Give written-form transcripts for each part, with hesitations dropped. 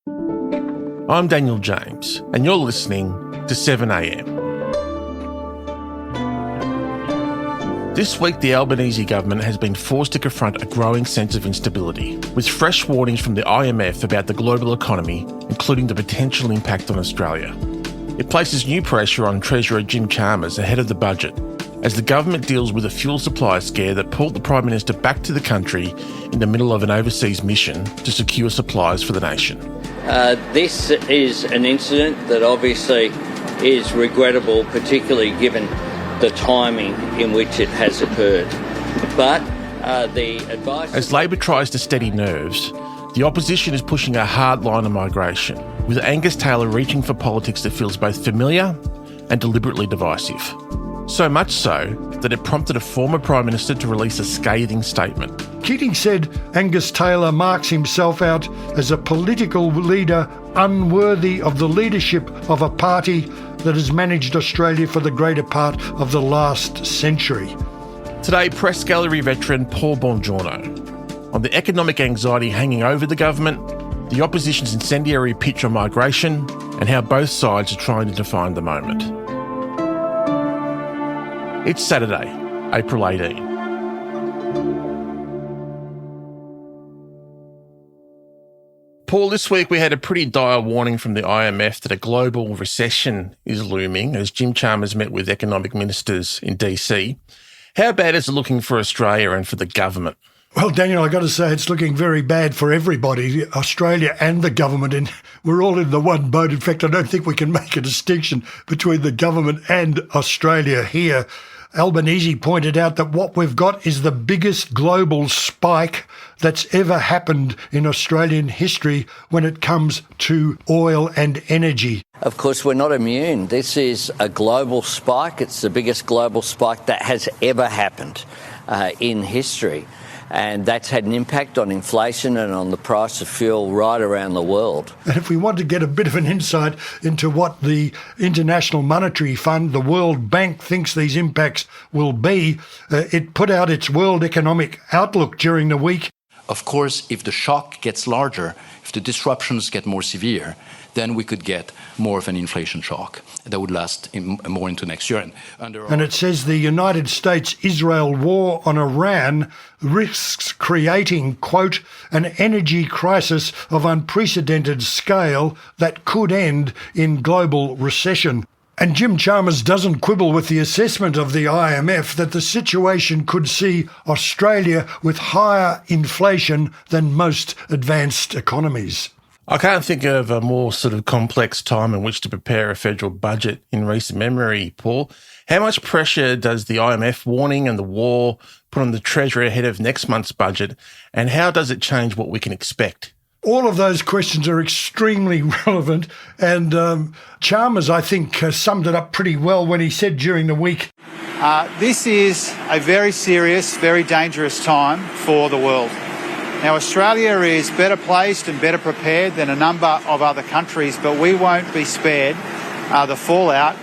I'm Daniel James, and you're listening to 7am. This week, the Albanese government has been forced to confront a growing sense of instability, with fresh warnings from the IMF about the global economy, including the potential impact on Australia. It places new pressure on Treasurer Jim Chalmers ahead of the budget, as the government deals with a fuel supply scare that pulled the Prime Minister back to the country in the middle of an overseas mission to secure supplies for the nation. This is an incident that obviously is regrettable, particularly given the timing in which it has occurred. But the advice... As Labor tries to steady nerves, the opposition is pushing a hard line on migration, with Angus Taylor reaching for politics that feels both familiar and deliberately divisive. So much so that it prompted a former Prime Minister to release a scathing statement. Keating said Angus Taylor marks himself out as a political leader unworthy of the leadership of a party that has managed Australia for the greater part of the last century. Today, Press Gallery veteran Paul Bongiorno on the economic anxiety hanging over the government, the opposition's incendiary pitch on migration, and how both sides are trying to define the moment. It's Saturday, April 18. Paul, this week we had a pretty dire warning from the IMF that a global recession is looming as Jim Chalmers met with economic ministers in DC. How bad is it looking for Australia and for the government? Well, Daniel, I've got to say it's looking very bad for everybody, Australia and the government, and we're all in the one boat. In fact, I don't think we can make a distinction between the government and Australia here. Albanese pointed out that what we've got is the biggest global spike that's ever happened in Australian history when it comes to oil and energy. Of course, we're not immune. This is a global spike. It's the biggest global spike that has ever happened in history. And that's had an impact on inflation and on the price of fuel right around the world. And if we want to get a bit of an insight into what the International Monetary Fund, the World Bank, thinks these impacts will be, it put out its World Economic Outlook during the week. Of course, if the shock gets larger, if the disruptions get more severe, then we could get more of an inflation shock that would last more into next year. And it says the United States-Israel war on Iran risks creating, quote, an energy crisis of unprecedented scale that could end in global recession. And Jim Chalmers doesn't quibble with the assessment of the IMF that the situation could see Australia with higher inflation than most advanced economies. I can't think of a more sort of complex time in which to prepare a federal budget in recent memory, Paul. How much pressure does the IMF warning and the war put on the Treasurer ahead of next month's budget, and how does it change what we can expect? All of those questions are extremely relevant, and Chalmers, I think, summed it up pretty well when he said during the week, this is a very serious, very dangerous time for the world. Now, Australia is better placed and better prepared than a number of other countries, but we won't be spared the fallout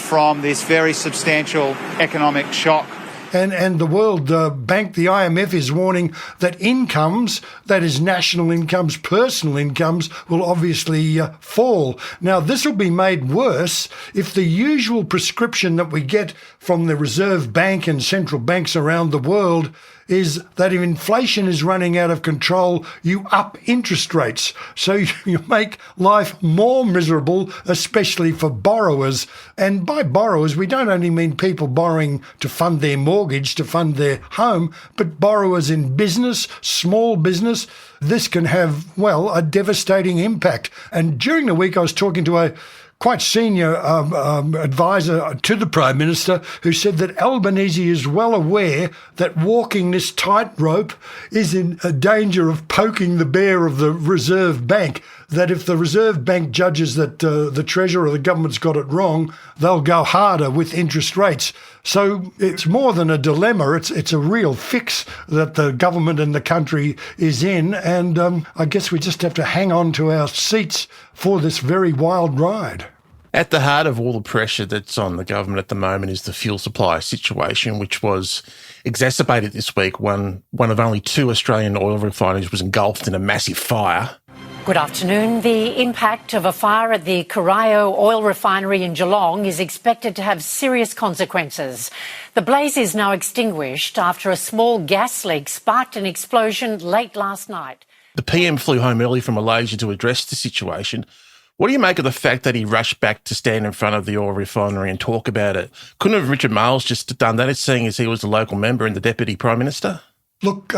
from this very substantial economic shock. And the World Bank, the IMF, is warning that incomes, that is national incomes, personal incomes, will obviously fall. Now, this will be made worse if the usual prescription that we get from the Reserve Bank and central banks around the world is that if inflation is running out of control, you up interest rates. So you make life more miserable, especially for borrowers. And by borrowers, we don't only mean people borrowing to fund their mortgage, to fund their home, but borrowers in business, small business. This can have, well, a devastating impact. And during the week, I was talking to a quite senior advisor to the Prime Minister, who said that Albanese is well aware that walking this tightrope is in a danger of poking the bear of the Reserve Bank, that if the Reserve Bank judges that the Treasurer or the government's got it wrong, they'll go harder with interest rates. So it's more than a dilemma, it's a real fix that the government and the country is in, and I guess we just have to hang on to our seats for this very wild ride. At the heart of all the pressure that's on the government at the moment is the fuel supply situation, which was exacerbated this week. One of only two Australian oil refineries was engulfed in a massive fire. Good afternoon. The impact of a fire at the Corio oil refinery in Geelong is expected to have serious consequences. The blaze is now extinguished after a small gas leak sparked an explosion late last night. The PM flew home early from Malaysia to address the situation. What do you make of the fact that he rushed back to stand in front of the oil refinery and talk about it? Couldn't have Richard Marles just done that, seeing as he was the local member and the Deputy Prime Minister? Look,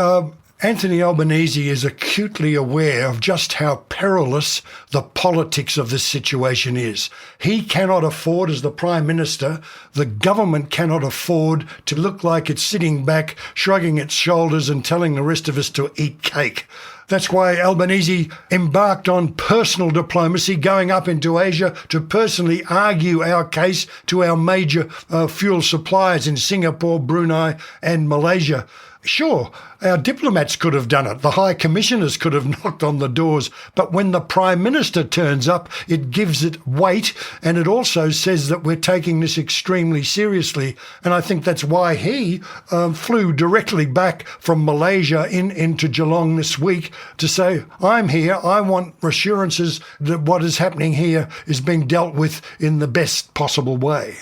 Anthony Albanese is acutely aware of just how perilous the politics of this situation is. He cannot afford, as the Prime Minister, the government cannot afford to look like it's sitting back, shrugging its shoulders and telling the rest of us to eat cake. That's why Albanese embarked on personal diplomacy, going up into Asia to personally argue our case to our major fuel suppliers in Singapore, Brunei and Malaysia. Sure, our diplomats could have done it. The High Commissioners could have knocked on the doors. But when the Prime Minister turns up, it gives it weight, and it also says that we're taking this extremely seriously. And I think that's why he flew directly back from Malaysia into Geelong this week to say, I'm here, I want assurances that what is happening here is being dealt with in the best possible way.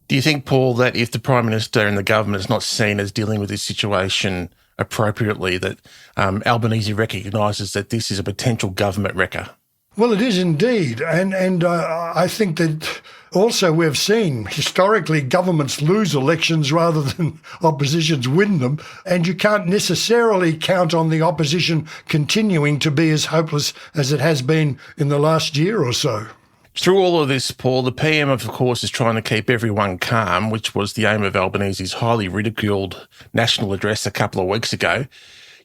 Do you think, Paul, that if the Prime Minister and the government is not seen as dealing with this situation appropriately, that Albanese recognises that this is a potential government wrecker? Well, it is indeed. And I think that also we've seen historically governments lose elections rather than oppositions win them. And you can't necessarily count on the opposition continuing to be as hopeless as it has been in the last year or so. Through all of this, Paul, the PM, of course, is trying to keep everyone calm, which was the aim of Albanese's highly ridiculed national address a couple of weeks ago.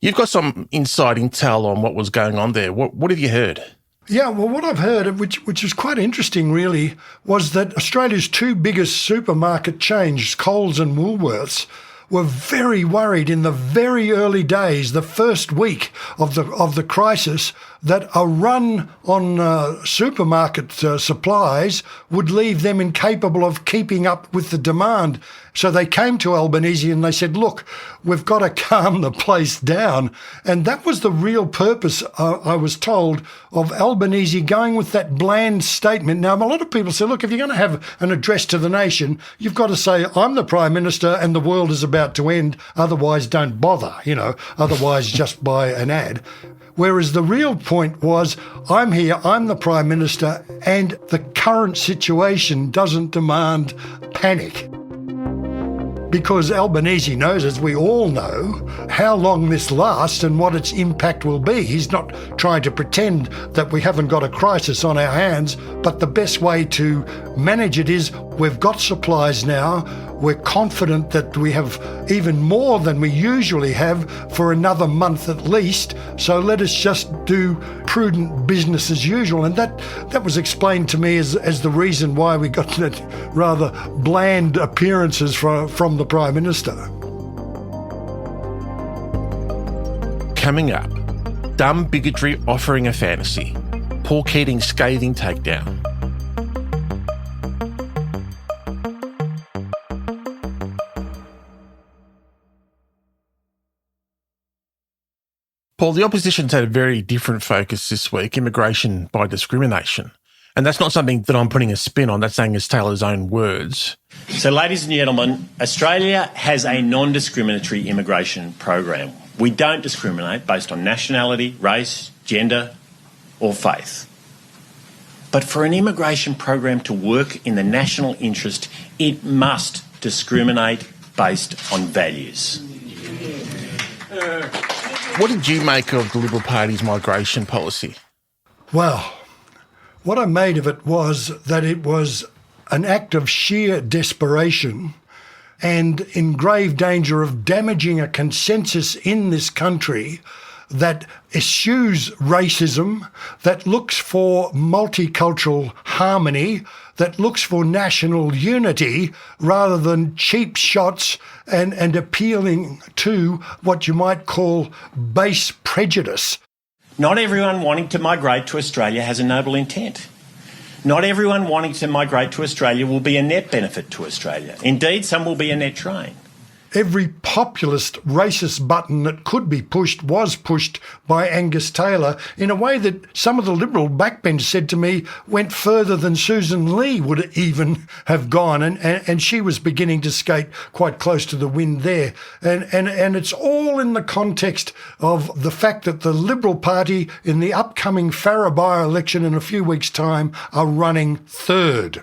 You've got some inside intel on what was going on there. What have you heard? Yeah, well, what I've heard, which is quite interesting really, was that Australia's two biggest supermarket chains, Coles and Woolworths, were very worried in the very early days, the first week of the crisis, that a run on supermarket supplies would leave them incapable of keeping up with the demand. So they came to Albanese and they said, look, we've got to calm the place down. And that was the real purpose, I was told, of Albanese going with that bland statement. Now, a lot of people say, look, if you're going to have an address to the nation, you've got to say, I'm the Prime Minister and the world is about to end. Otherwise, don't bother, otherwise just buy an ad. Whereas the real point was, I'm here, I'm the Prime Minister, and the current situation doesn't demand panic. Because Albanese knows, as we all know, how long this lasts and what its impact will be. He's not trying to pretend that we haven't got a crisis on our hands, but the best way to manage it is we've got supplies now. We're confident that we have even more than we usually have for another month at least. So let us just do prudent business as usual. And that was explained to me as the reason why we got that rather bland appearances from the Prime Minister. Coming up, dumb bigotry offering a fantasy. Paul Keating's scathing takedown. Paul, the opposition's had a very different focus this week, immigration by discrimination. And that's not something that I'm putting a spin on, that's Angus Taylor's own words. So, ladies and gentlemen, Australia has a non-discriminatory immigration program. We don't discriminate based on nationality, race, gender or faith. But for an immigration program to work in the national interest, it must discriminate based on values. What did you make of the Liberal Party's migration policy? Well, what I made of it was that it was an act of sheer desperation and in grave danger of damaging a consensus in this country that eschews racism, that looks for multicultural harmony, that looks for national unity rather than cheap shots and appealing to what you might call base prejudice. Not everyone wanting to migrate to Australia has a noble intent. Not everyone wanting to migrate to Australia will be a net benefit to Australia. Indeed, some will be a net drain. Every populist racist button that could be pushed was pushed by Angus Taylor in a way that some of the Liberal backbench said to me went further than Susan Lee would even have gone, and she was beginning to skate quite close to the wind there. And it's all in the context of the fact that the Liberal Party in the upcoming Farrer by-election in a few weeks' time are running third.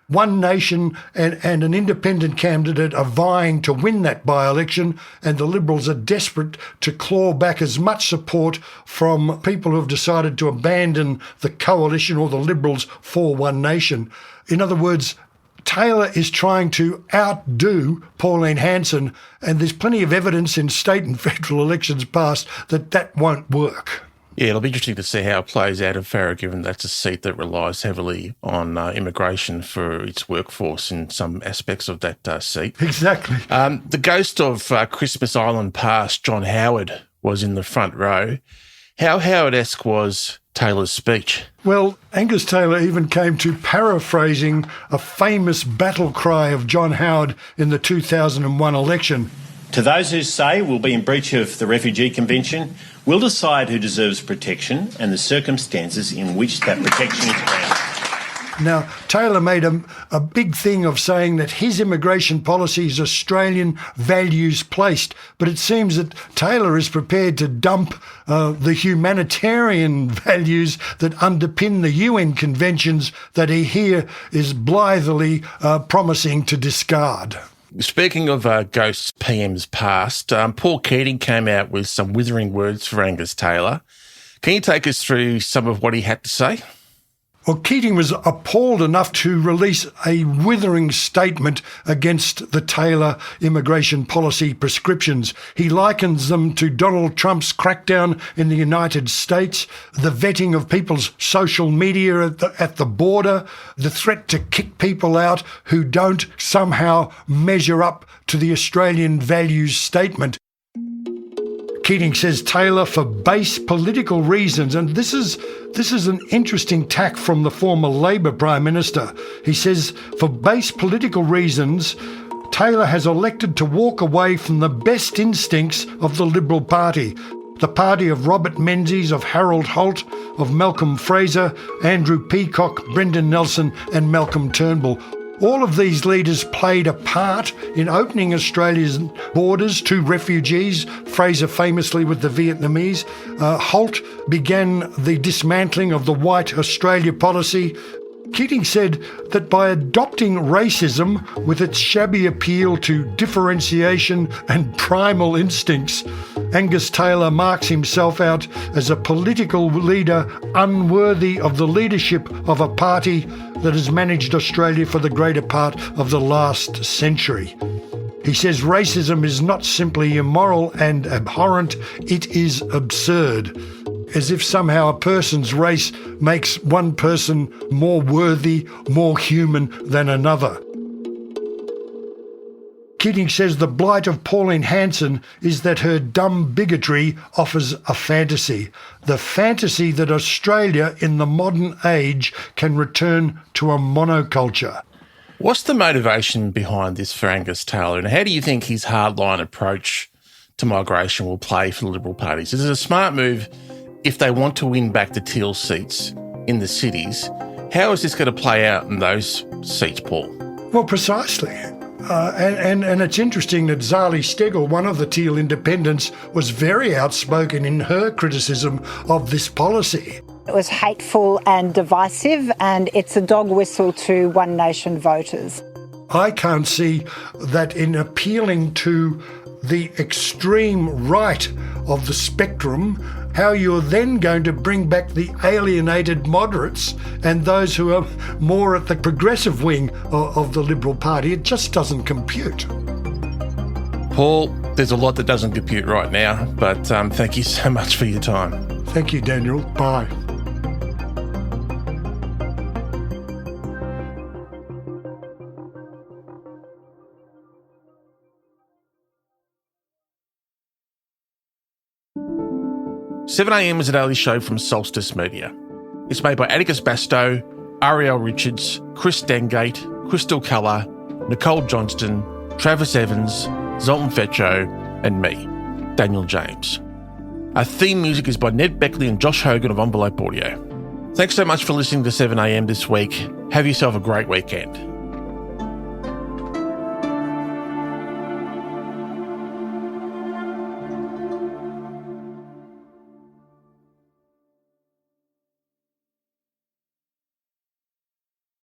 One Nation and an independent candidate are vying to win that by-election, and the Liberals are desperate to claw back as much support from people who have decided to abandon the coalition or the Liberals for One Nation. In other words, Taylor is trying to outdo Pauline Hanson, and there's plenty of evidence in state and federal elections past that won't work. Yeah, it'll be interesting to see how it plays out in Farrer, given that's a seat that relies heavily on immigration for its workforce in some aspects of that seat. Exactly. The ghost of Christmas Island past, John Howard, was in the front row. How Howard-esque was Taylor's speech? Well, Angus Taylor even came to paraphrasing a famous battle cry of John Howard in the 2001 election. To those who say we'll be in breach of the Refugee Convention, we'll decide who deserves protection and the circumstances in which that protection is granted. Now, Taylor made a big thing of saying that his immigration policy is Australian values placed, but it seems that Taylor is prepared to dump the humanitarian values that underpin the UN conventions that he here is blithely promising to discard. Speaking of ghosts PMs past, Paul Keating came out with some withering words for Angus Taylor. Can you take us through some of what he had to say? Well, Keating was appalled enough to release a withering statement against the Taylor immigration policy prescriptions. He likens them to Donald Trump's crackdown in the United States, the vetting of people's social media at the border, the threat to kick people out who don't somehow measure up to the Australian values statement. Keating says Taylor, for base political reasons, and this is an interesting tack from the former Labor Prime Minister. He says, for base political reasons, Taylor has elected to walk away from the best instincts of the Liberal Party, the party of Robert Menzies, of Harold Holt, of Malcolm Fraser, Andrew Peacock, Brendan Nelson and Malcolm Turnbull. All of these leaders played a part in opening Australia's borders to refugees, Fraser famously with the Vietnamese. Holt began the dismantling of the White Australia policy. Keating said that by adopting racism with its shabby appeal to differentiation and primal instincts, Angus Taylor marks himself out as a political leader unworthy of the leadership of a party that has managed Australia for the greater part of the last century. He says racism is not simply immoral and abhorrent, it is absurd. As if somehow a person's race makes one person more worthy, more human than another. Keating says the blight of Pauline Hanson is that her dumb bigotry offers a fantasy. The fantasy that Australia in the modern age can return to a monoculture. What's the motivation behind this for Angus Taylor, and how do you think his hardline approach to migration will play for the Liberal parties? Is it a smart move if they want to win back the Teal seats in the cities? How is this going to play out in those seats, Paul? Well, precisely. And it's interesting that Zali Steggall, one of the Teal independents, was very outspoken in her criticism of this policy. It was hateful and divisive, and it's a dog whistle to One Nation voters. I can't see that in appealing to the extreme right of the spectrum, how you're then going to bring back the alienated moderates and those who are more at the progressive wing of the Liberal Party. It just doesn't compute. Paul, there's a lot that doesn't compute right now, but thank you so much for your time. Thank you, Daniel. Bye. Seven AM is a daily show from Solstice Media. It's made by Atticus Bastow, Ariel Richards, Chris Dengate, Crystal Colour, Nicole Johnston, Travis Evans, Zoltan Fecho, and me, Daniel James. Our theme music is by Ned Beckley and Josh Hogan of Envelope Audio. Thanks so much for listening to 7am this week. Have yourself a great weekend.